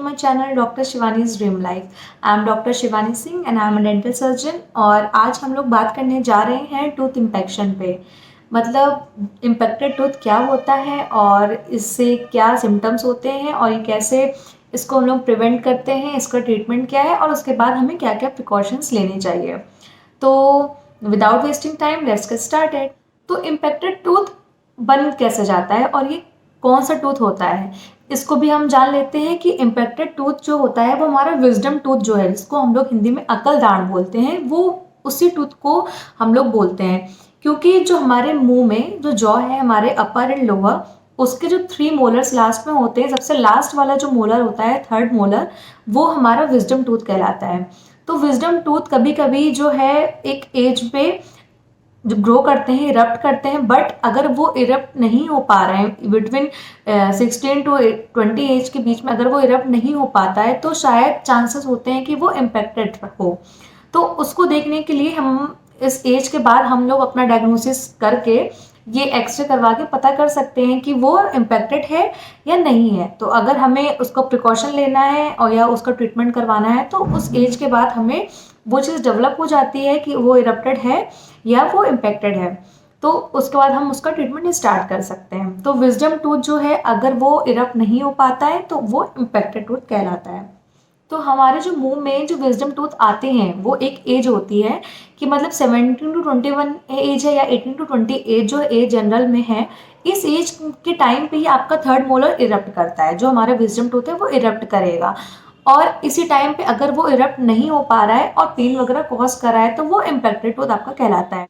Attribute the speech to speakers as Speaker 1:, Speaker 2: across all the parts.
Speaker 1: My channel doctor Shivani's dream life. I am doctor Shivani Singh and I am a dental surgeon. और आज हम लोग बात करने जा रहे हैं टूथ इम्पेक्शन पे। मतलब इम्पेक्टेड टूथ क्या होता है और इससे क्या सिम्टम्स होते हैं और ये कैसे इसको हम लोग प्रिवेंट करते हैं, इसका ट्रीटमेंट क्या है और उसके बाद हमें क्या क्या प्रिकॉशंस लेने चाहिए। तो without wasting time let's get started. तो इम्पेक्टेड टूथ बन कैसे जाता है और ये कौन सा टूथ होता है, इसको भी हम जान लेते हैं कि इम्पेक्टेड टूथ जो होता है वो हमारा विजडम टूथ जो है, जिसको हम लोग हिंदी में अकल दांत बोलते हैं, वो उसी टूथ को हम लोग बोलते हैं। क्योंकि जो हमारे मुंह में जो जॉ है, हमारे अपर एंड लोअर, उसके जो 3 मोलर्स लास्ट में होते हैं, सबसे लास्ट वाला जो मोलर होता है, थर्ड मोलर, वो हमारा विजडम टूथ कहलाता है। तो विजडम टूथ कभी कभी जो है एक एज पे जो ग्रो करते हैं, इरप्ट करते हैं, बट अगर वो इरप्ट नहीं हो पा रहे हैं बिटवीन 16 टू 20 एज के बीच में, अगर वो इरप्ट नहीं हो पाता है तो शायद चांसेस होते हैं कि वो इम्पेक्टेड हो। तो उसको देखने के लिए हम इस एज के बाद हम लोग अपना डायग्नोसिस करके ये एक्सरे करवा के पता कर सकते हैं कि वो इम्पेक्टेड है या नहीं है। तो अगर हमें उसको प्रिकॉशन लेना है और या उसका ट्रीटमेंट करवाना है तो उस एज के बाद हमें वो चीज़ डेवलप हो जाती है कि वो इरप्टेड है या वो इम्पेक्टेड है। तो उसके बाद हम उसका ट्रीटमेंट स्टार्ट कर सकते हैं। तो विजडम टूथ जो है, अगर वो इरप्ट नहीं हो पाता है तो वो इम्पेक्टेड टूथ कहलाता है। तो हमारे जो मुंह में जो विजडम टूथ आते हैं वो एक एज होती है कि मतलब 17 टू 21 एज है या 18 टू 20 एज जो एज जनरल में है, इस एज के टाइम पे ही आपका थर्ड मोलर इरप्ट करता है, जो हमारा विजडम टूथ है वो इरप्ट करेगा। और इसी टाइम पे अगर वो इरप्ट नहीं हो पा रहा है और पेन वगैरह कॉज कर रहा है तो वो इम्पेक्टेड टूथ आपका कहलाता है।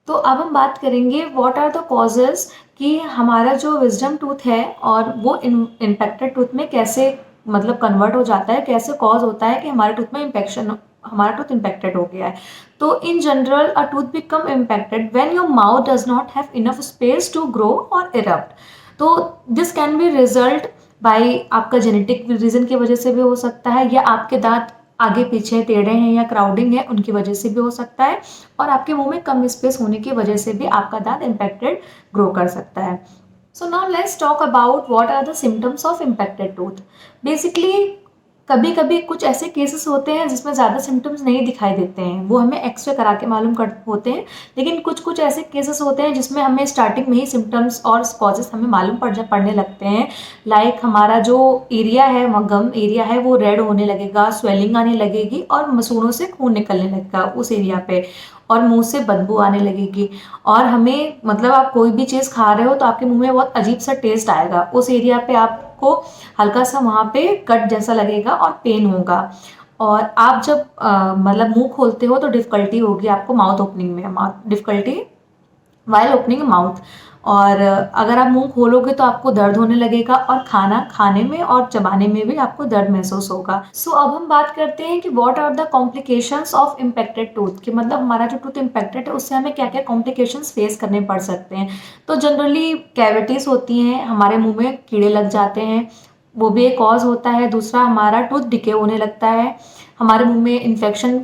Speaker 1: तो अब हम बात करेंगे व्हाट आर द कॉजेज कि हमारा जो विजडम टूथ है और वो इम्पेक्टेड टूथ में कैसे मतलब कन्वर्ट हो जाता है, कैसे कॉज होता है कि हमारे टूथ में इन्फेक्शन, हमारा टूथ इम्पेक्टेड हो गया है। तो in general a tooth become impacted when your mouth does not have enough space to grow और इरप्ट। तो this can be result by आपका जेनेटिक रीजन की वजह से भी हो सकता है, या आपके दांत आगे पीछे टेढ़े हैं या क्राउडिंग है उनकी वजह से भी हो सकता है, और आपके मुंह में कम स्पेस होने की वजह से भी आपका दांत इम्पेक्टेड ग्रो कर सकता है। So now let's talk about what are the symptoms of impacted tooth. Basically कभी कभी कुछ ऐसे केसेस होते हैं जिसमें ज़्यादा सिम्टम्स नहीं दिखाई देते हैं, वो हमें एक्सरे करा के मालूम कर होते हैं। लेकिन कुछ कुछ ऐसे केसेस होते हैं जिसमें हमें स्टार्टिंग में ही सिम्टम्स और कॉजेस हमें मालूम पड़ने लगते हैं। लाइक हमारा जो एरिया है, गम एरिया है, वो रेड होने लगेगा, स्वेलिंग आने लगेगी और मसूड़ों से खून निकलने लगेगा उस एरिया पे, और मुंह से बदबू आने लगेगी। और हमें मतलब आप कोई भी चीज़ खा रहे हो तो आपके मुंह में बहुत अजीब सा टेस्ट आएगा, उस एरिया पे आपको हल्का सा वहाँ पे कट जैसा लगेगा और पेन होगा। और आप जब मतलब मुंह खोलते हो तो डिफ़िकल्टी होगी आपको माउथ ओपनिंग में, डिफ़िकल्टी वाइल ओपनिंग माउथ। और अगर आप मुंह खोलोगे तो आपको दर्द होने लगेगा और खाना खाने में और चबाने में भी आपको दर्द महसूस होगा। सो अब हम बात करते हैं कि what are the complications of impacted tooth, कि मतलब हमारा जो टूथ इम्पेक्टेड है उससे हमें क्या क्या कॉम्प्लिकेशंस फेस करने पड़ सकते हैं। तो जनरली कैविटीज होती हैं, हमारे मुंह में कीड़े लग जाते हैं, वो भी एक कॉज होता है। दूसरा, हमारा टूथ डिके होने लगता है, हमारे मुंह में इन्फेक्शन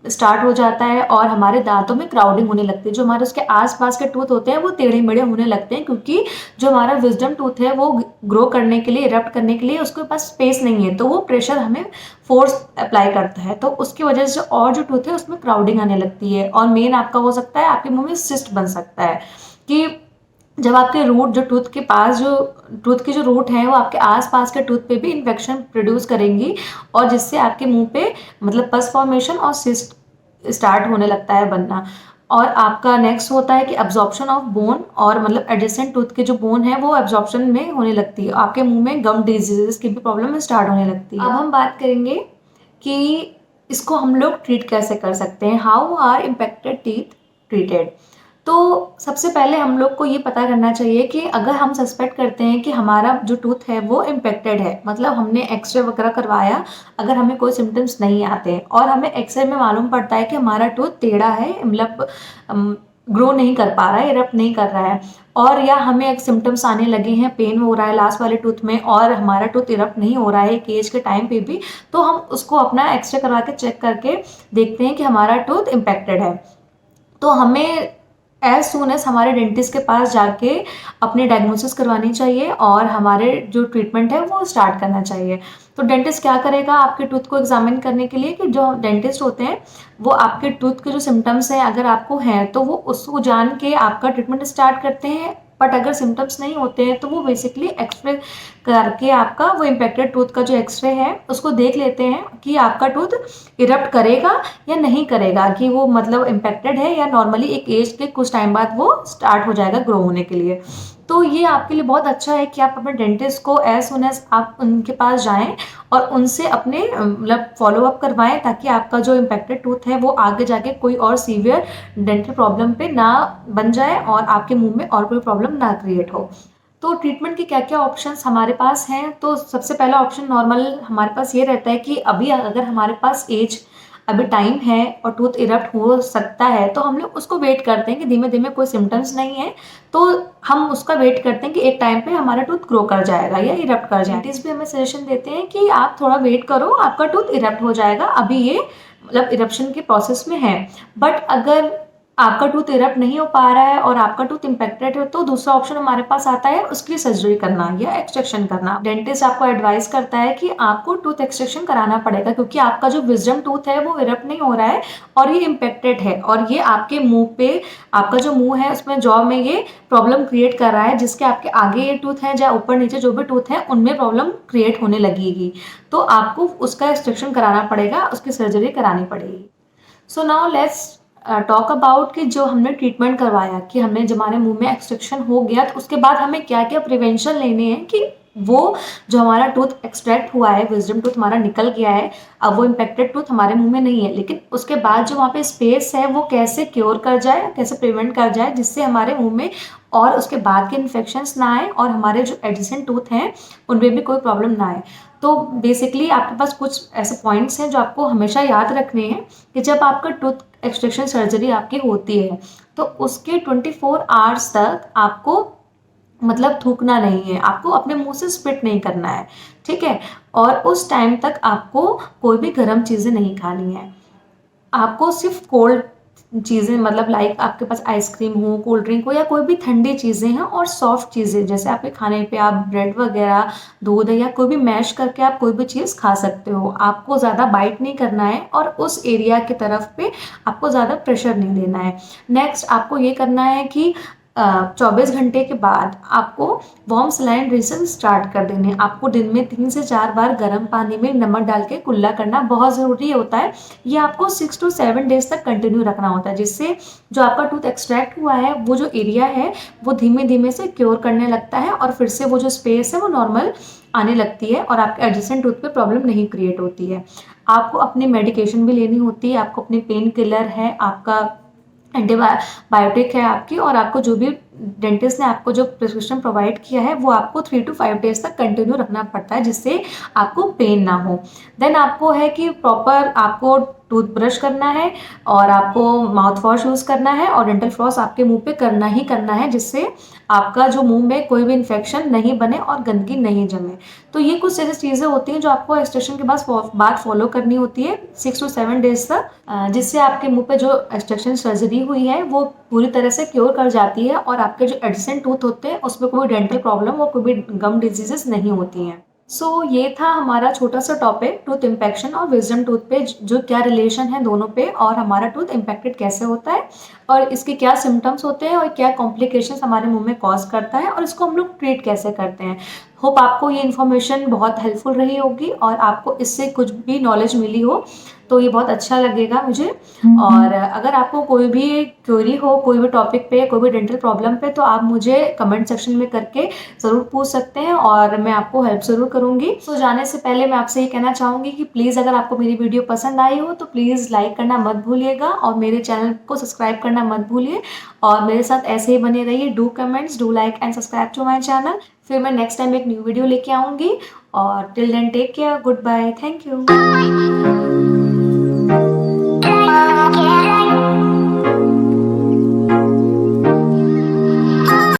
Speaker 1: स्टार्ट हो जाता है और हमारे दांतों में क्राउडिंग होने लगती है। जो हमारे उसके आसपास के टूथ होते हैं वो टेढ़े मेढ़े होने लगते हैं, क्योंकि जो हमारा विजडम टूथ है वो ग्रो करने के लिए, इरप्ट करने के लिए उसके पास स्पेस नहीं है, तो वो प्रेशर हमें फोर्स अप्लाई करता है, तो उसकी वजह से और जो टूथ है उसमें क्राउडिंग आने लगती है। और मेन आपका हो सकता है आपके मुंह में सिस्ट बन सकता है, कि जब आपके रूट जो टूथ के पास जो टूथ की जो रूट है वो आपके आसपास के टूथ पे भी इन्फेक्शन प्रोड्यूस करेंगी, और जिससे आपके मुंह पे मतलब पस फॉर्मेशन और सिस्ट स्टार्ट होने लगता है बनना। और आपका नेक्स्ट होता है कि अब्जॉर्प्शन ऑफ बोन, और मतलब एडजेसेंट टूथ के जो बोन है वो एब्जॉर्प्शन में होने लगती है, आपके मुंह में गम डिजीजेस की भी प्रॉब्लम स्टार्ट होने लगती है। अब हम बात करेंगे कि इसको हम लोग ट्रीट कैसे कर सकते हैं, how are impacted teeth treated. तो सबसे पहले हम लोग को ये पता करना चाहिए कि अगर हम सस्पेक्ट करते हैं कि हमारा जो टूथ है वो इम्पेक्टेड है, मतलब हमने एक्सरे वगैरह करवाया, अगर हमें कोई सिम्टम्स नहीं आते हैं और हमें एक्सरे में मालूम पड़ता है कि हमारा टूथ टेढ़ा है, मतलब ग्रो नहीं कर पा रहा है, इरप्ट नहीं कर रहा है, और या हमें एक सिम्टम्स आने लगे हैं, पेन हो रहा है लास्ट वाले टूथ में और हमारा टूथ इरप्ट नहीं हो रहा है एक एज के टाइम पे भी, तो हम उसको अपना एक्सरे करवा के चेक करके देखते हैं कि हमारा टूथ इम्पेक्टेड है। तो हमें एज सून एज हमारे डेंटिस्ट के पास जाके अपनी डायग्नोसिस करवानी चाहिए और हमारे जो ट्रीटमेंट है वो स्टार्ट करना चाहिए। तो डेंटिस्ट क्या करेगा आपके टूथ को एग्जामिन करने के लिए, कि जो डेंटिस्ट होते हैं वो आपके टूथ के जो सिम्टम्स हैं अगर आपको हैं तो वो उसको जान के आपका ट्रीटमेंट स्टार्ट करते हैं। बट अगर सिम्टम्स नहीं होते हैं तो वो बेसिकली एक्सरे करके आपका वो इम्पेक्टेड टूथ का जो एक्सरे है उसको देख लेते हैं कि आपका टूथ इरप्ट करेगा या नहीं करेगा, कि वो मतलब इम्पेक्टेड है या नॉर्मली एक एज के कुछ टाइम बाद वो स्टार्ट हो जाएगा ग्रो होने के लिए। तो ये आपके लिए बहुत अच्छा है कि आप अपने डेंटिस्ट को एज सुन एज आप उनके पास जाएं और उनसे अपने मतलब फॉलो अप करवाएं, ताकि आपका जो इम्पेक्टेड टूथ है वो आगे जाके कोई और सीवियर डेंटल प्रॉब्लम पे ना बन जाए और आपके मुंह में और कोई प्रॉब्लम ना क्रिएट हो। तो ट्रीटमेंट के क्या क्या ऑप्शंस हमारे पास हैं, तो सबसे पहला ऑप्शन नॉर्मल हमारे पास ये रहता है कि अभी अगर हमारे पास एज अभी टाइम है और टूथ इरप्ट हो सकता है तो हम लोग उसको वेट करते हैं कि धीमे धीमे कोई सिम्टम्स नहीं है तो हम उसका वेट करते हैं कि एक टाइम पे हमारा टूथ ग्रो कर जाएगा या इरप्ट कर जाएगा। डेंटिस्ट भी हमें सजेशन देते हैं कि आप थोड़ा वेट करो, आपका टूथ इरप्ट हो जाएगा, अभी ये मतलब इरप्शन के प्रोसेस में है। बट अगर आपका टूथ इरप्ट नहीं हो पा रहा है और आपका टूथ इम्पेक्टेड है तो दूसरा ऑप्शन हमारे पास आता है उसकी सर्जरी करना या एक्सट्रैक्शन करना। डेंटिस्ट आपको एडवाइस करता है कि आपको टूथ एक्सट्रैक्शन कराना पड़ेगा, क्योंकि आपका जो विजडम टूथ है वो इरप्ट नहीं हो रहा है और ये इम्पेक्टेड है और ये आपके मुंह पे, आपका जो मुंह है उसमें जॉ में ये प्रॉब्लम क्रिएट कर रहा है, जिसके आपके आगे ये टूथ है या ऊपर नीचे जो भी टूथ है उनमें प्रॉब्लम क्रिएट होने लगेगी। तो आपको उसका एक्सट्रैक्शन कराना पड़ेगा, उसकी सर्जरी करानी पड़ेगी। सो नाउ लेट्स टॉक अबाउट कि जो हमने ट्रीटमेंट करवाया, कि हमने जब हमारे मुंह में एक्सट्रैक्शन हो गया तो उसके बाद हमें क्या क्या प्रिवेंशन लेने हैं कि वो जो हमारा टूथ एक्सट्रैक्ट हुआ है, विजडम टूथ हमारा निकल गया है, अब वो इम्पेक्टेड टूथ हमारे मुंह में नहीं है, लेकिन उसके बाद जो वहाँ पे स्पेस है वो कैसे क्योर कर जाए, कैसे प्रिवेंट कर जाए जिससे हमारे मुंह में और उसके बाद के इन्फेक्शंस ना आए और हमारे जो एडजेसेंट टूथ हैं उनमें भी कोई प्रॉब्लम ना आए। तो बेसिकली आपके पास कुछ ऐसे पॉइंट्स हैं जो आपको हमेशा याद रखने हैं कि जब आपका टूथ एक्सट्रैक्शन सर्जरी आपकी होती है तो उसके 24 आवर्स तक आपको मतलब थूकना नहीं है, आपको अपने मुंह से स्पिट नहीं करना है, ठीक है। और उस टाइम तक आपको कोई भी गर्म चीज़ें नहीं खानी है, आपको सिर्फ कोल्ड चीज़ें मतलब लाइक आपके पास आइसक्रीम हो, कोल्ड ड्रिंक हो या कोई भी ठंडी चीज़ें हैं और सॉफ्ट चीज़ें जैसे आपके खाने पे आप ब्रेड वगैरह, दूध या कोई भी मैश करके आप कोई भी चीज़ खा सकते हो। आपको ज़्यादा बाइट नहीं करना है और उस एरिया की तरफ पे आपको ज़्यादा प्रेशर नहीं देना है। नेक्स्ट आपको ये करना है कि 24 घंटे के बाद आपको वार्म सलाइन ड्रेसिंग स्टार्ट कर देने। आपको दिन में 3 से 4 बार गर्म पानी में नमक डाल के कुल्ला करना बहुत ज़रूरी होता है। ये आपको 6 to 7 डेज तक कंटिन्यू रखना होता है, जिससे जो आपका टूथ एक्सट्रैक्ट हुआ है वो जो एरिया है वो धीमे धीमे से क्योर करने लगता है और फिर से वो जो स्पेस है वो नॉर्मल आने लगती है और आपके एडजेसेंट टूथ पे प्रॉब्लम नहीं क्रिएट होती है। आपको अपनी मेडिकेशन भी लेनी होती है, आपको अपनी पेन किलर है, आपका एंटीबायोटिक है आपकी, और आपको जो भी डेंटिस्ट ने आपको जो प्रिस्क्रिप्शन प्रोवाइड किया है वो आपको 3 to 5 डेज तक कंटिन्यू रखना पड़ता है, जिससे आपको पेन ना हो। देन आपको है कि प्रॉपर आपको टूथब्रश करना है और आपको माउथ वॉश यूज़ करना है और डेंटल फ्लॉस आपके मुंह पे करना ही करना है, जिससे आपका जो मुंह में कोई भी इन्फेक्शन नहीं बने और गंदगी नहीं जमे। तो ये कुछ ऐसी चीज़ें होती हैं जो आपको एक्सट्रैक्शन के बाद फॉलो करनी होती है 6 to 7 डेज तक, जिससे आपके मुंह पे जो एक्सट्रैक्शन सर्जरी हुई है वो पूरी तरह से क्योर कर जाती है और आपके जो एडजेसेंट टूथ होते हैं उसमें कोई डेंटल प्रॉब्लम और कोई भी गम डिजीजेस नहीं होती हैं। सो ये था हमारा छोटा सा टॉपिक टूथ इम्पेक्शन और विजडम टूथ पे जो क्या रिलेशन है दोनों पे, और हमारा टूथ इम्पेक्टेड कैसे होता है और इसके क्या सिम्टम्स होते हैं और क्या कॉम्प्लिकेशंस हमारे मुंह में कॉज करता है और इसको हम लोग ट्रीट कैसे करते हैं। होप आपको ये इन्फॉर्मेशन बहुत हेल्पफुल रही होगी और आपको इससे कुछ भी नॉलेज मिली हो तो ये बहुत अच्छा लगेगा मुझे। और अगर आपको कोई भी क्वेरी हो कोई भी टॉपिक पे, कोई भी डेंटल प्रॉब्लम पे, तो आप मुझे कमेंट सेक्शन में करके ज़रूर पूछ सकते हैं और मैं आपको हेल्प ज़रूर करूँगी। तो जाने से पहले मैं आपसे ये कहना चाहूँगी कि प्लीज़ अगर आपको मेरी वीडियो पसंद आई हो तो प्लीज़ लाइक करना मत भूलिएगा और मेरे चैनल को सब्सक्राइब करना मत भूलिए और मेरे साथ ऐसे ही बने रहिए। Do comments, do like and subscribe to my channel. फिर मैं नेक्स्ट टाइम एक न्यू वीडियो लेके आऊँगी और till then take care, good bye, thank you.